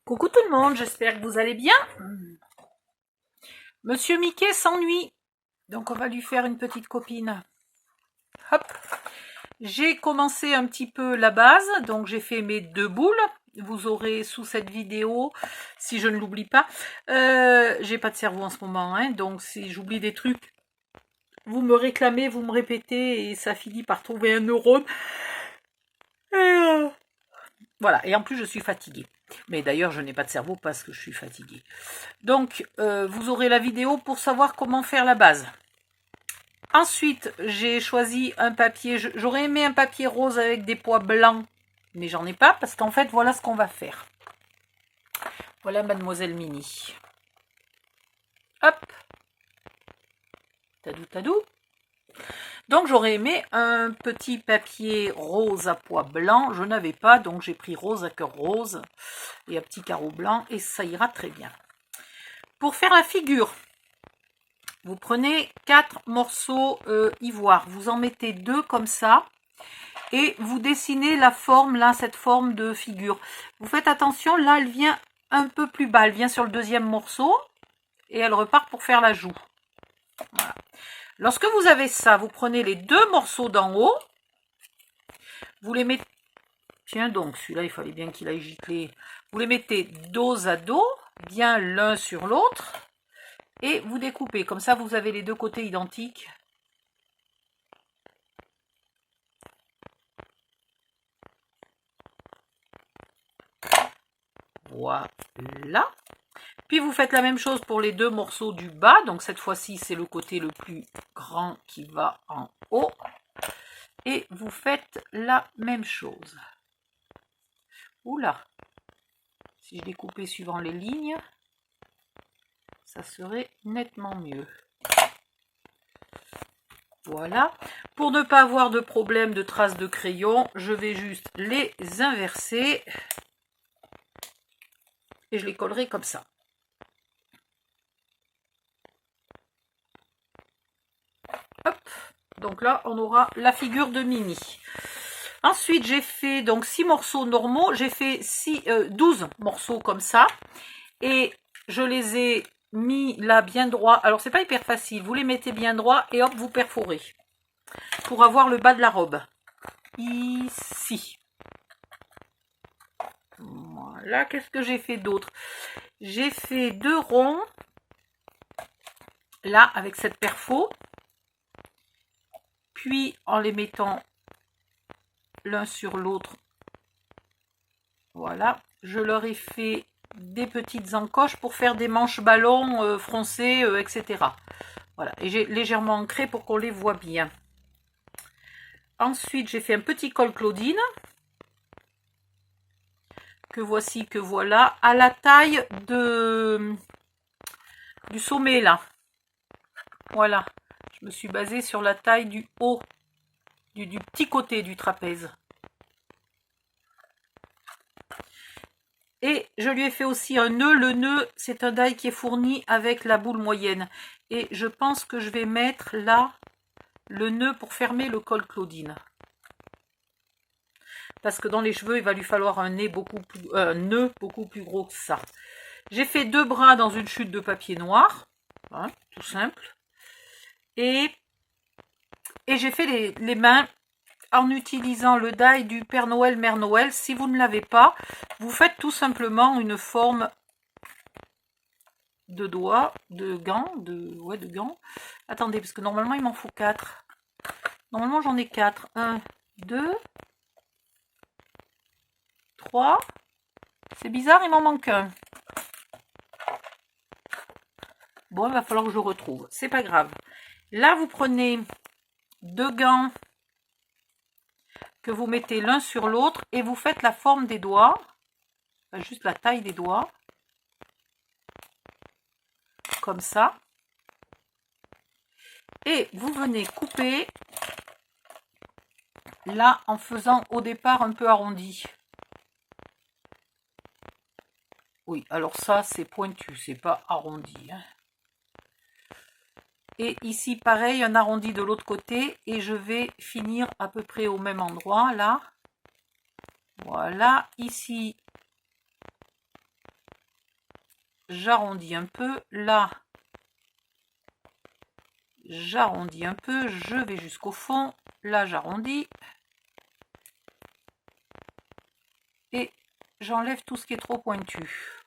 Coucou tout le monde, j'espère que vous allez bien. Monsieur Mickey s'ennuie, donc on va lui faire une petite copine. Hop. J'ai commencé un petit peu la base, donc j'ai fait mes 2 boules. Vous aurez sous cette vidéo, si je ne l'oublie pas, j'ai pas de cerveau en ce moment, hein, donc si j'oublie des trucs, vous me réclamez, vous me répétez, et ça finit par trouver un neurone. Voilà, et en plus je suis fatiguée. Mais d'ailleurs je n'ai pas de cerveau parce que je suis fatiguée. Donc vous aurez la vidéo pour savoir comment faire la base. Ensuite j'ai choisi un papier, j'aurais aimé un papier rose avec des pois blancs, mais j'en ai pas parce qu'en fait voilà ce qu'on va faire. Voilà Mademoiselle Mini. Hop. Tadou tadou. Donc j'aurais aimé un petit papier rose à pois blanc, je n'avais pas, donc j'ai pris rose à cœur rose et un petit carreau blanc et ça ira très bien. Pour faire la figure, vous prenez 4 morceaux ivoire, vous en mettez 2 comme ça et vous dessinez la forme, là, cette forme de figure. Vous faites attention, là elle vient un peu plus bas, elle vient sur le 2e morceau et elle repart pour faire la joue. Voilà. Lorsque vous avez ça, vous prenez les 2 morceaux d'en haut, vous les mettez, tiens donc, celui-là il fallait bien qu'il aille gicler, vous les mettez dos à dos, bien l'un sur l'autre, et vous découpez, comme ça vous avez les 2 côtés identiques. Voilà. Puis vous faites la même chose pour les 2 morceaux du bas, donc cette fois-ci c'est le côté le plus grand qui va en haut. Et vous faites la même chose. Oula, si je découpais suivant les lignes, ça serait nettement mieux. Voilà. Pour ne pas avoir de problème de traces de crayon, je vais juste les inverser. Et je les collerai comme ça. Hop. Donc là, on aura la figure de Mini. Ensuite, j'ai fait donc 6 morceaux normaux. J'ai fait 12 morceaux comme ça. Et je les ai mis là bien droit. Alors, c'est pas hyper facile. Vous les mettez bien droit et hop, vous perforez. Pour avoir le bas de la robe. Ici. Voilà. Qu'est-ce que j'ai fait d'autre? J'ai fait 2 ronds. Là, avec cette perfo. Puis, en les mettant l'un sur l'autre. Voilà. Je leur ai fait des petites encoches pour faire des manches ballons froncées, etc. Voilà. Et j'ai légèrement ancré pour qu'on les voit bien. Ensuite, j'ai fait un petit col Claudine. Que voici, que voilà. À la taille du sommet, là. Voilà. Je me suis basée sur la taille du haut. Du petit côté du trapèze. Et je lui ai fait aussi un nœud. Le nœud, c'est un die qui est fourni avec la boule moyenne. Et je pense que je vais mettre là le nœud pour fermer le col Claudine. Parce que dans les cheveux, il va lui falloir un nœud beaucoup plus gros que ça. J'ai fait 2 bras dans une chute de papier noir. Hein, tout simple. Et j'ai fait les mains en utilisant le die du Père Noël, Mère Noël. Si vous ne l'avez pas, vous faites tout simplement une forme de doigt, de gants, de gants. Attendez, parce que normalement, il m'en faut 4. Normalement, j'en ai 4. 1, 2, 3. C'est bizarre, il m'en manque un. Bon, il va falloir que je retrouve. C'est pas grave. Là, vous prenez 2 gants que vous mettez l'un sur l'autre et vous faites la forme des doigts. Enfin, juste la taille des doigts. Comme ça. Et vous venez couper là en faisant au départ un peu arrondi. Oui, alors ça c'est pointu, c'est pas arrondi. Hein. Et ici pareil, un arrondi de l'autre côté et je vais finir à peu près au même endroit là. Voilà, ici j'arrondis un peu. Là, j'arrondis un peu. Je vais jusqu'au fond. Là, j'arrondis. Et j'enlève tout ce qui est trop pointu.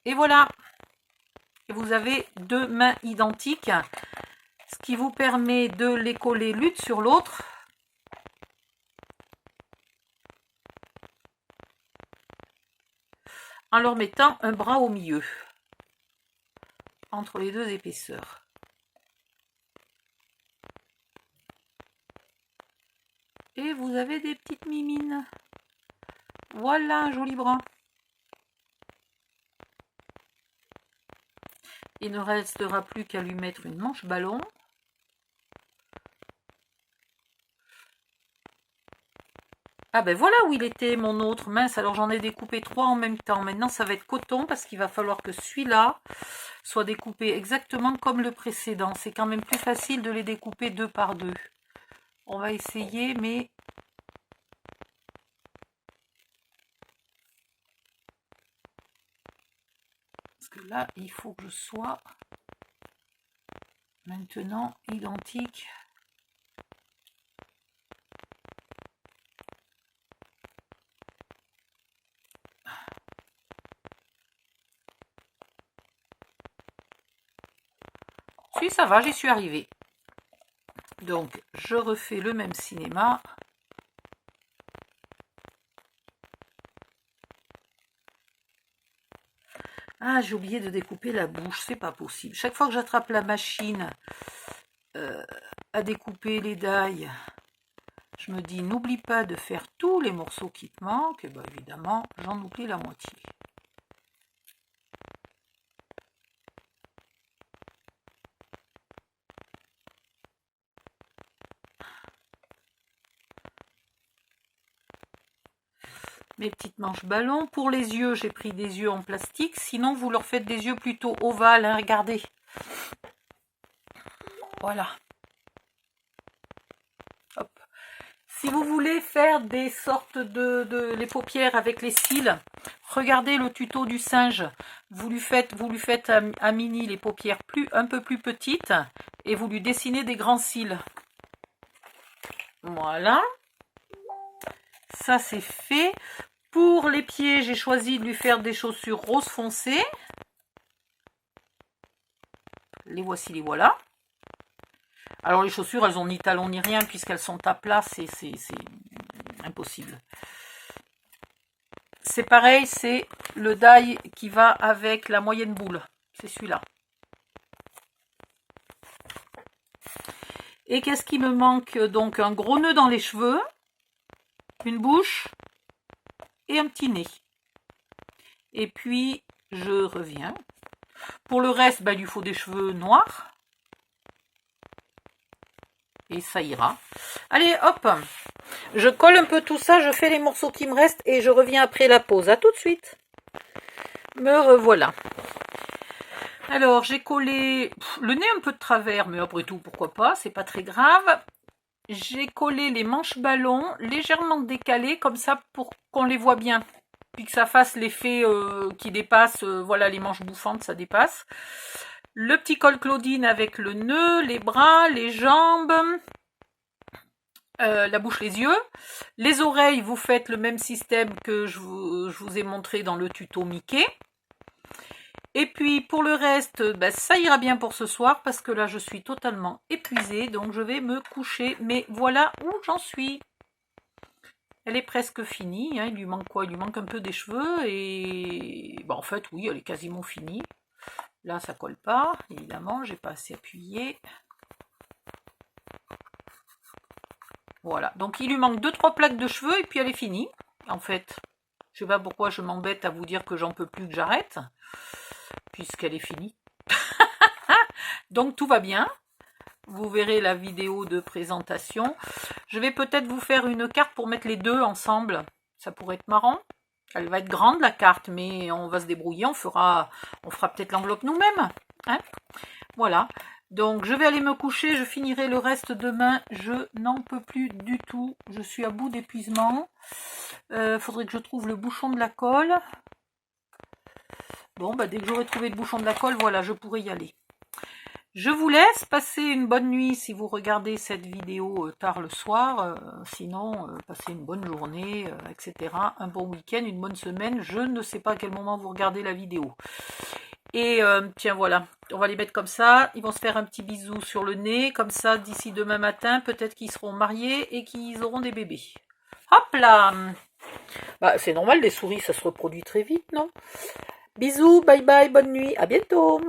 Et voilà. Et vous avez deux mains identiques. Ce qui vous permet de les coller l'une sur l'autre. En leur mettant un bras au milieu. Entre les deux épaisseurs. Et vous avez des petites mimines. Voilà un joli bras. Il ne restera plus qu'à lui mettre une manche ballon. Ah ben voilà où il était mon autre. Mince, alors j'en ai découpé 3 en même temps. Maintenant ça va être coton parce qu'il va falloir que celui-là soit découpé exactement comme le précédent. C'est quand même plus facile de les découper 2 par 2. On va essayer, mais... Parce que là, il faut que je sois maintenant identique. Si, ça va, j'y suis arrivée. Donc, je refais le même cinéma. Ah, j'ai oublié de découper la bouche, c'est pas possible. Chaque fois que j'attrape la machine à découper les dailles, je me dis, n'oublie pas de faire tous les morceaux qui te manquent. Et bien évidemment, j'en oublie la moitié. Mes petites manches ballons. Pour les yeux, j'ai pris des yeux en plastique. Sinon, vous leur faites des yeux plutôt ovales. Hein, regardez. Voilà. Hop. Si vous voulez faire des sortes les paupières avec les cils, regardez le tuto du singe. Vous lui faites à mini les paupières un peu plus petites et vous lui dessinez des grands cils. Voilà. Ça, c'est fait. Pour les pieds, j'ai choisi de lui faire des chaussures rose foncé. Les voici, les voilà. Alors, les chaussures, elles n'ont ni talons ni rien, puisqu'elles sont à plat, c'est impossible. C'est pareil, c'est le die qui va avec la moyenne boule. C'est celui-là. Et qu'est-ce qui me manque? Donc, un gros nœud dans les cheveux, une bouche et un petit nez. Et puis, je reviens. Pour le reste, il lui faut des cheveux noirs. Et ça ira. Allez, hop. Je colle un peu tout ça, je fais les morceaux qui me restent et je reviens après la pause. À tout de suite. Me revoilà. Alors, j'ai collé le nez un peu de travers, mais après tout, pourquoi pas, c'est pas très grave. J'ai collé les manches ballons légèrement décalées, comme ça, pour qu'on les voit bien. Puis que ça fasse l'effet qui dépasse, voilà, les manches bouffantes, ça dépasse. Le petit col Claudine avec le nœud, les bras, les jambes, la bouche, les yeux. Les oreilles, vous faites le même système que je vous ai montré dans le tuto Mickey. Et puis pour le reste, ça ira bien pour ce soir parce que là je suis totalement épuisée, donc je vais me coucher. Mais voilà où j'en suis. Elle est presque finie, hein. Il lui manque quoi? Il lui manque un peu des cheveux et en fait oui, elle est quasiment finie. Là ça colle pas, évidemment, j'ai pas assez appuyé. Voilà, donc il lui manque 2-3 plaques de cheveux et puis elle est finie. En fait, je sais pas pourquoi je m'embête à vous dire que j'en peux plus, que j'arrête, puisqu'elle est finie. Donc tout va bien. Vous verrez la vidéo de présentation. Je vais peut-être vous faire une carte pour mettre les deux ensemble. Ça pourrait être marrant. Elle va être grande la carte, mais on va se débrouiller. On fera peut-être l'enveloppe nous-mêmes. Hein, voilà. Donc je vais aller me coucher. Je finirai le reste demain. Je n'en peux plus du tout. Je suis à bout d'épuisement. Faudrait que je trouve le bouchon de la colle. Bon, bah, dès que j'aurai trouvé le bouchon de la colle, voilà, je pourrai y aller. Je vous laisse, passer une bonne nuit si vous regardez cette vidéo tard le soir, sinon passez une bonne journée, etc. Un bon week-end, une bonne semaine, je ne sais pas à quel moment vous regardez la vidéo. Et tiens voilà, on va les mettre comme ça, ils vont se faire un petit bisou sur le nez, comme ça d'ici demain matin, peut-être qu'ils seront mariés et qu'ils auront des bébés. Hop là! Bah, c'est normal, les souris ça se reproduit très vite, non? Bisous, bye bye, bonne nuit, à bientôt!